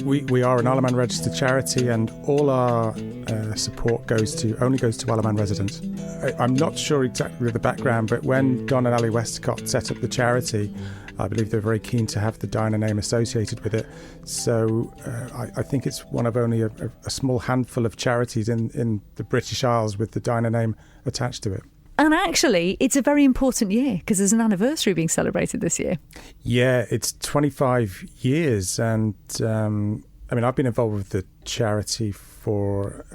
we are an Isle of Man registered charity, and all our support only goes to Isle of Man residents. I'm not sure exactly the background, but when Don and Ali Westcott set up the charity, I believe they were very keen to have the Dinah name associated with it. So I think it's one of only a small handful of charities in the British Isles with the Dinah name attached to it. And actually, it's a very important year because there's an anniversary being celebrated this year. Yeah, it's 25 years. And I've been involved with the charity for,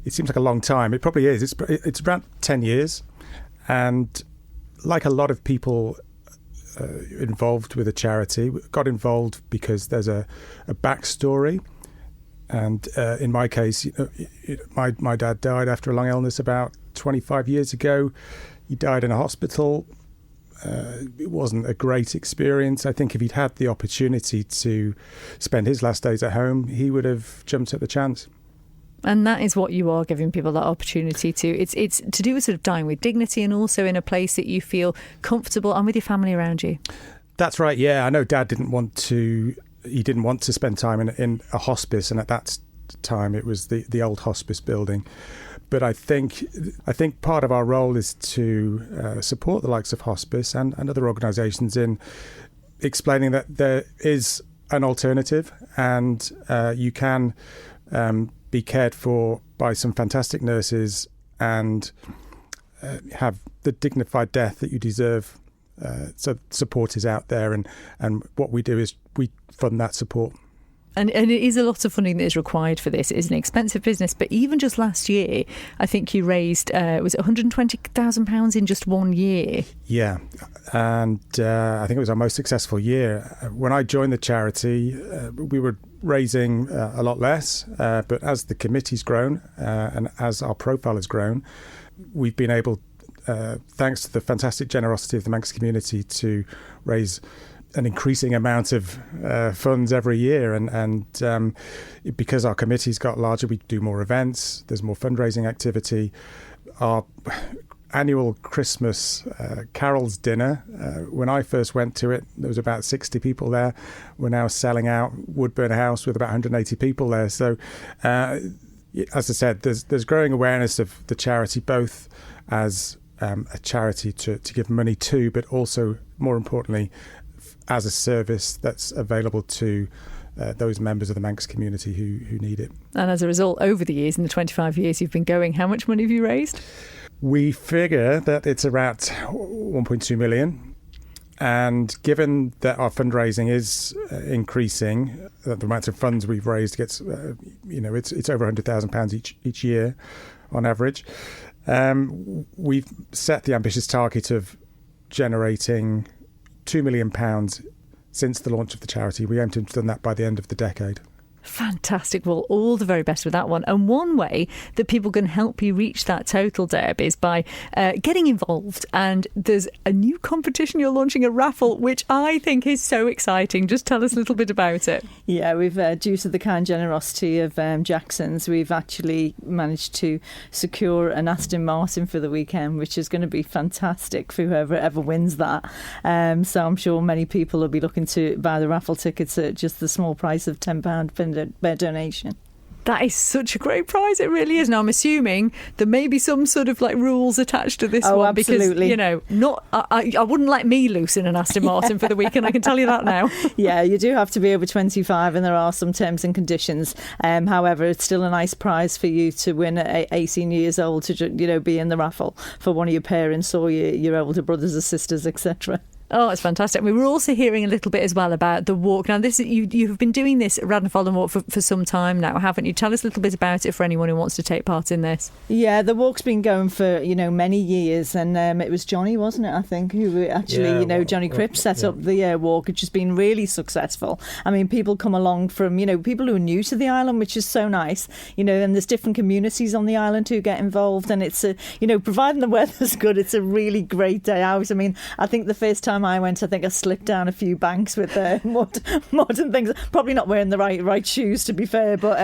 it seems like a long time. It probably is. It's around 10 years. And like a lot of people involved with a charity, got involved because there's a backstory. And in my case, my dad died after a long illness about 25 years ago. He died in a hospital. It wasn't a great experience. I think if he'd had the opportunity to spend his last days at home, he would have jumped at the chance. And that is what you are giving people that opportunity to. It's to do with sort of dying with dignity and also in a place that you feel comfortable and with your family around you. That's right, yeah. I know Dad didn't want to spend time in a hospice, and at that time it was the old hospice building. But I think part of our role is to support the likes of hospice and other organisations in explaining that there is an alternative, and you can be cared for by some fantastic nurses and have the dignified death that you deserve. So support is out there, and what we do is we fund that support. And it is a lot of funding that is required for this. It is an expensive business, but even just last year, I think you raised, was it £120,000 in just 1 year? Yeah, and I think it was our most successful year. When I joined the charity, we were raising a lot less, but as the committee's grown and as our profile has grown, we've been able, thanks to the fantastic generosity of the Manx community, to raise an increasing amount of funds every year, and because our committee's got larger, we do more events, there's more fundraising activity. Our annual Christmas carols dinner, when I first went to it, there was about 60 people there. We're now selling out Woodburn House with about 180 people there. So as I said, there's growing awareness of the charity, both as a charity to give money to, but also, more importantly, as a service that's available to those members of the Manx community who need it. And as a result, over the years, in the 25 years you've been going, how much money have you raised? We figure that it's around 1.2 million. And given that our fundraising is increasing, the amount of funds we've raised gets, it's over £100,000 each year on average. We've set the ambitious target of generating £2 million since the launch of the charity. We aim to have done that by the end of the decade. Fantastic. Well, all the very best with that one. And one way that people can help you reach that total, Deb, is by getting involved. And there's a new competition. You're launching a raffle, which I think is so exciting. Just tell us a little bit about it. Yeah, we've due to the kind generosity of Jackson's, we've actually managed to secure an Aston Martin for the weekend, which is going to be fantastic for whoever ever wins that. So I'm sure many people will be looking to buy the raffle tickets at just the small price of £10 per donation. That is such a great prize. It really is. Now, I'm assuming there may be some sort of like rules attached to this one. Absolutely. Because, I wouldn't let me loose in an Aston Martin for the weekend. I can tell you that now. Yeah, you do have to be over 25 and there are some terms and conditions. However, it's still a nice prize for you to win at 18 years old to, be in the raffle for one of your parents or your older brothers or sisters, etc. Oh, it's fantastic. We were also hearing a little bit as well about the walk. Now, you've been doing this Radnor Fallen Walk for some time now, haven't you? Tell us a little bit about it for anyone who wants to take part in this. Yeah, the walk's been going for, many years. And it was Johnny, wasn't it, I think, who actually, Johnny Cripps set up the walk, which has been really successful. I mean, people come along from, people who are new to the island, which is so nice, and there's different communities on the island who get involved. And it's, providing the weather's good, it's a really great day out. I mean, I think the first time time I went, I think I slipped down a few banks with mud and things. Probably not wearing the right shoes, to be fair, but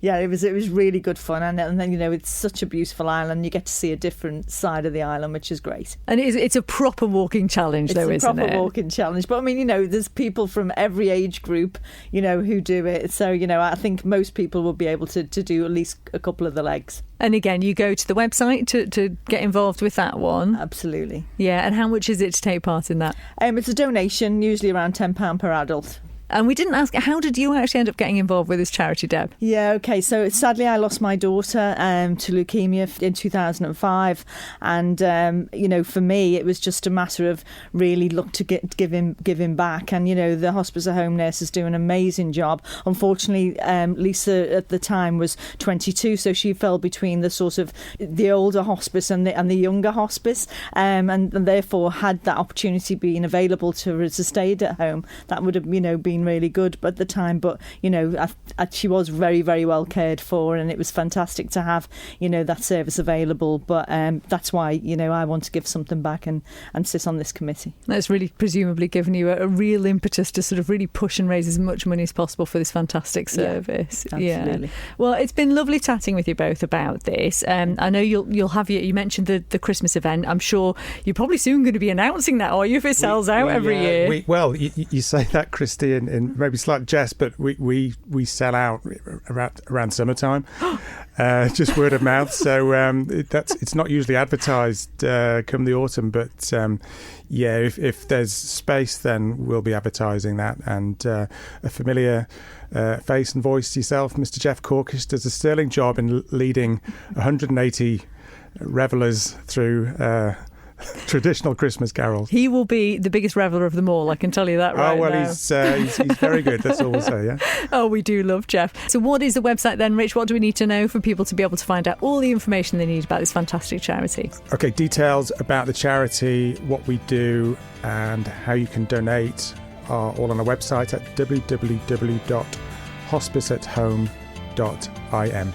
yeah, it was really good fun. And then, you know, it's such a beautiful island. You get to see a different side of the island, which is great. And it's a proper walking challenge, though, isn't it? It's a proper walking challenge. But I mean, you know, there's people from every age group, you know, who do it. So, you know, I think most people will be able to do at least a couple of the legs. And again, you go to the website to get involved with that one. Absolutely. Yeah, and how much is it to take part in that? It's a donation, usually around £10 per adult. And we didn't ask, how did you actually end up getting involved with this charity, Deb? Yeah, OK. So sadly, I lost my daughter to leukemia in 2005. And, you know, for me, it was just a matter of really look to giving back. And, you know, the Hospice At Home nurses do an amazing job. Unfortunately, Lisa at the time was 22, so she fell between the sort of the older hospice and the younger hospice. And therefore had that opportunity being available to her to stay at home. That would have, you know, been really good at the time, but you know, she was very, very well cared for, and it was fantastic to have, you know, that service available. But that's why, you know, I want to give something back and sit on this committee. That's really presumably given you a real impetus to sort of really push and raise as much money as possible for this fantastic service. Yeah, absolutely. Well, it's been lovely chatting with you both about this. I know you'll have you mentioned the Christmas event. I'm sure you're probably soon going to be announcing that, are you, if it sells out every year? Well, you say that, Christy, in maybe slight jest, but we sell out around summertime, just word of mouth. So it's not usually advertised come the autumn, but yeah, if there's space, then we'll be advertising that. And a familiar face and voice to yourself, Mr. Jeff Corkish, does a sterling job in leading 180 revellers through traditional Christmas carols. He will be the biggest reveller of them all, I can tell you that right now. Oh, well, he's very good, that's all we'll say, yeah. Oh, we do love Jeff. So what is the website then, Rich? What do we need to know for people to be able to find out all the information they need about this fantastic charity? OK, details about the charity, what we do and how you can donate are all on our website at www.hospiceathome.im.